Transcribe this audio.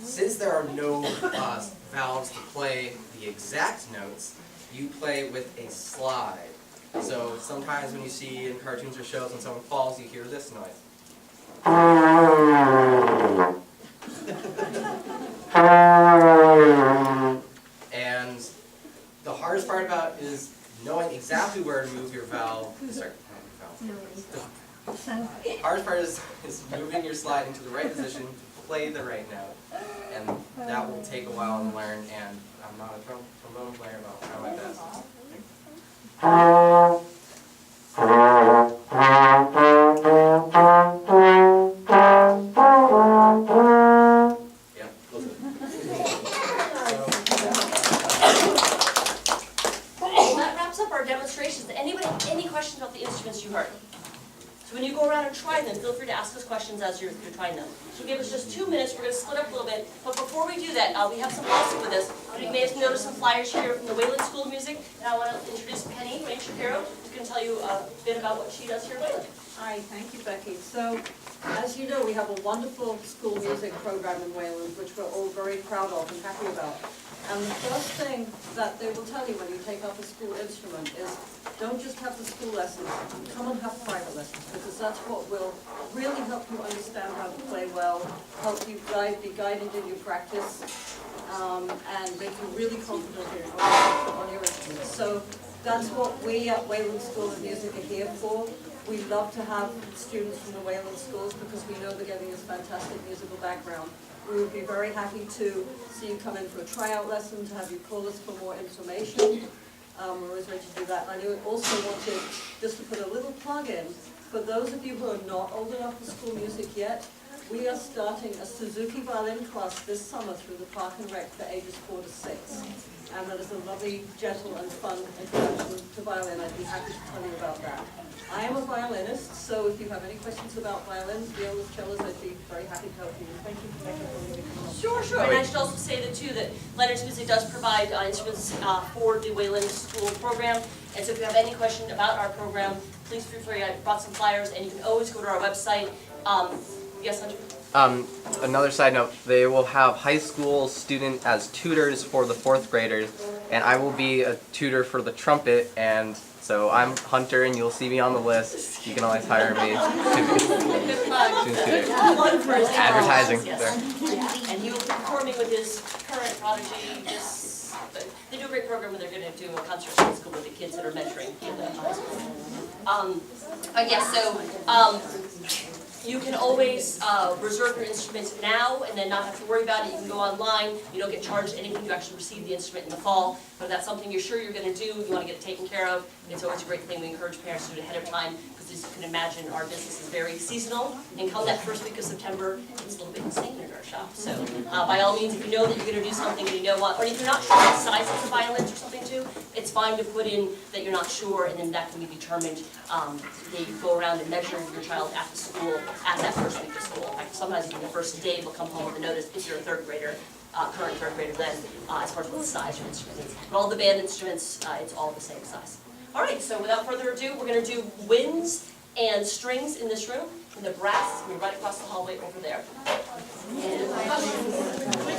Since there are no valves to play the exact notes, you play with a slide. So sometimes when you see in cartoons or shows when someone falls, you hear this noise. And the hardest part about it is knowing exactly where to move your valve. Sorry, the hardest part is moving your slide into the right position to play the right note. And that will take a while to learn, and I'm not a trombone player, but I'll try my best. Yep. Well, that wraps up our demonstrations. Anybody have any questions about the instruments you heard? So when you go around and try them, feel free to ask us questions as you're trying them. So give us just 2 minutes. We're going to split up a little bit. But before we do that, we have some guests with us. You may have noticed some flyers here from the Wayland School of Music. And I want to introduce Penny Rain Shapiro, who's going to tell you a bit about what she does here at Wayland. Hi, thank you, Becky. So, as you know, we have a wonderful school music program in Wayland, which we're all very proud of and happy about. And the first thing that they will tell you when you take up a school instrument is, don't just have the school lessons, come and have private lessons, because that's what will really help you understand how to play well, help you be guided in your practice, and make you really confident on your instrument. So that's what we at Wayland School of Music are here for. We love to have students from the Wayland schools because we know they're getting this fantastic musical background. We would be very happy to see you come in for a tryout lesson, to have you call us for more information. We're always ready to do that. And I also wanted just to put a little plug in. For those of you who are not old enough for school music yet, we are starting a Suzuki violin class this summer through the Park and Rec for ages 4 to 6. And that is a lovely, gentle and fun introduction to violin. I'd be happy to tell you about that. I am a violinist, so if you have any questions about violins, violas, cellos, I'd be very happy to help you. Thank you for making me come up. Sure. And I should also say that too, that Leonard's Music does provide instruments for the Wayland School program. And so if you have any question about our program, please feel free. I brought some flyers, and you can always go to our website. Yes, Hunter? Another side note, they will have high school students as tutors for the 4th graders, and I will be a tutor for the trumpet, and so I'm Hunter, and you'll see me on the list. You can always hire me. Good plug. Advertising. Yes. There. And he will be performing with his current prodigy. They do a great program where they're going to do a concert in school with the kids that are mentoring in the high school. You can always reserve your instrument now and then not have to worry about it. You can go online. You don't get charged anything. You actually receive the instrument in the fall. But if that's something you're sure you're going to do, you want to get it taken care of, it's always a great thing. We encourage parents to do it ahead of time because, as you can imagine, our business is very seasonal. And come that first week of September, it's a little bit insane in our shop. So by all means, if you know that you're going to do something and you know what, or if you're not sure what size of the violins or something too, it's fine to put in that you're not sure, and then that can be determined. They go around and measure your child at the school at that first week of school. In fact, sometimes even the first day they'll come home with a notice if you're a 3rd grader, current 3rd grader then, as far as what size your instrument is. But all the band instruments, it's all the same size. All right, so without further ado, we're going to do winds and strings in this room. And the brass is going to be right across the hallway over there. And